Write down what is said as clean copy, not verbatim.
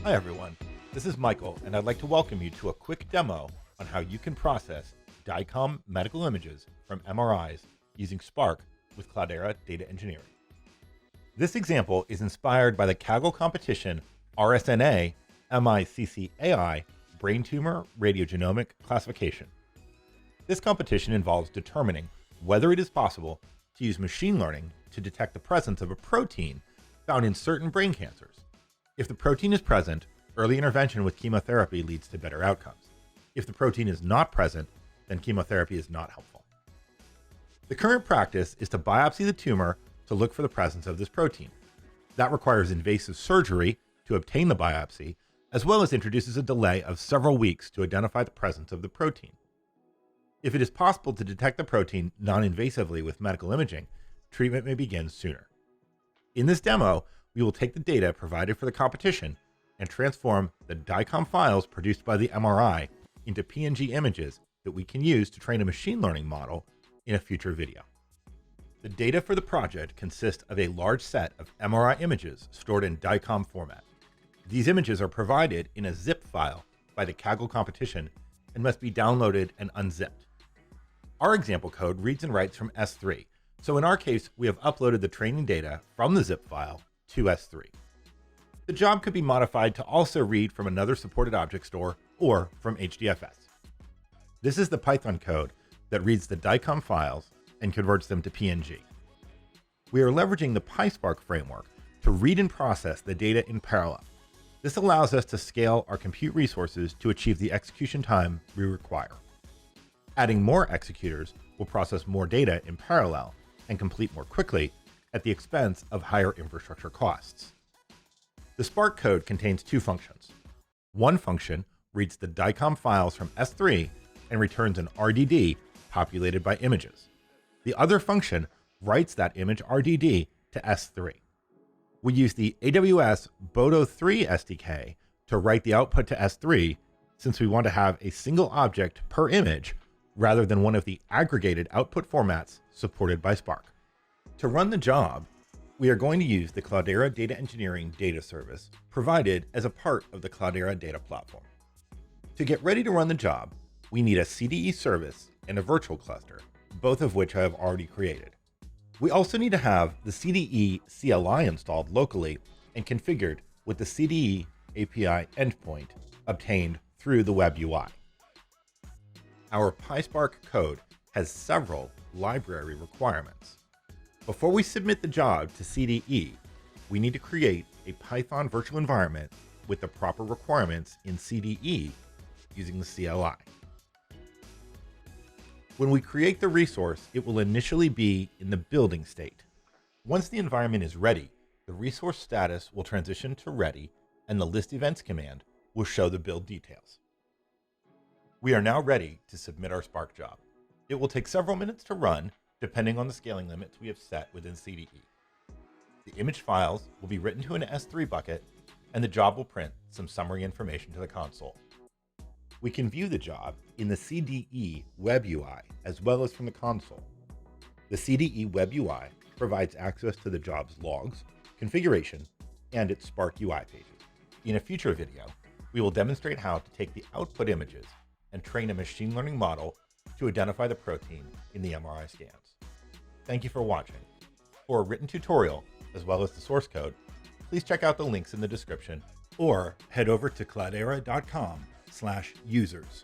Hi everyone, this is Michael, and I'd like to welcome you to a quick demo on how you can process DICOM medical images from MRIs using Spark with Cloudera Data Engineering. This example is inspired by the Kaggle competition RSNA-MICCAI brain tumor radiogenomic classification. This competition involves determining whether it is possible to use machine learning to detect the presence of a protein found in certain brain cancers. If the protein is present, early intervention with chemotherapy leads to better outcomes. If the protein is not present, then chemotherapy is not helpful. The current practice is to biopsy the tumor to look for the presence of this protein. That requires invasive surgery to obtain the biopsy, as well as introduces a delay of several weeks to identify the presence of the protein. If it is possible to detect the protein non-invasively with medical imaging, treatment may begin sooner. In this demo, we will take the data provided for the competition and transform the DICOM files produced by the MRI into PNG images that we can use to train a machine learning model in a future video. The data for the project consists of a large set of MRI images stored in DICOM format. These images are provided in a zip file by the Kaggle competition and must be downloaded and unzipped. Our example code reads and writes from S3, so in our case, we have uploaded the training data from the zip file to S3. The job could be modified to also read from another supported object store or from HDFS. This is the Python code that reads the DICOM files and converts them to PNG. We are leveraging the PySpark framework to read and process the data in parallel. This allows us to scale our compute resources to achieve the execution time we require. Adding more executors will process more data in parallel and complete more quickly at the expense of higher infrastructure costs. The Spark code contains two functions. One function reads the DICOM files from S3 and returns an RDD populated by images. The other function writes that image RDD to S3. We use the AWS Boto3 SDK to write the output to S3 since we want to have a single object per image rather than one of the aggregated output formats supported by Spark. To run the job, we are going to use the Cloudera Data Engineering data service provided as a part of the Cloudera Data Platform. To get ready to run the job, we need a CDE service and a virtual cluster, both of which I have already created. We also need to have the CDE CLI installed locally and configured with the CDE API endpoint obtained through the web UI. Our PySpark code has several library requirements. Before we submit the job to CDE, we need to create a Python virtual environment with the proper requirements in CDE using the CLI. When we create the resource, it will initially be in the building state. Once the environment is ready, the resource status will transition to ready and the list events command will show the build details. We are now ready to submit our Spark job. It will take several minutes to run depending on the scaling limits we have set within CDE. The image files will be written to an S3 bucket and the job will print some summary information to the console. We can view the job in the CDE web UI as well as from the console. The CDE web UI provides access to the job's logs, configuration, and its Spark UI pages. In a future video, we will demonstrate how to take the output images and train a machine learning model to identify the protein in the MRI scans. Thank you for watching. For a written tutorial, as well as the source code, please check out the links in the description or head over to cloudera.com/users.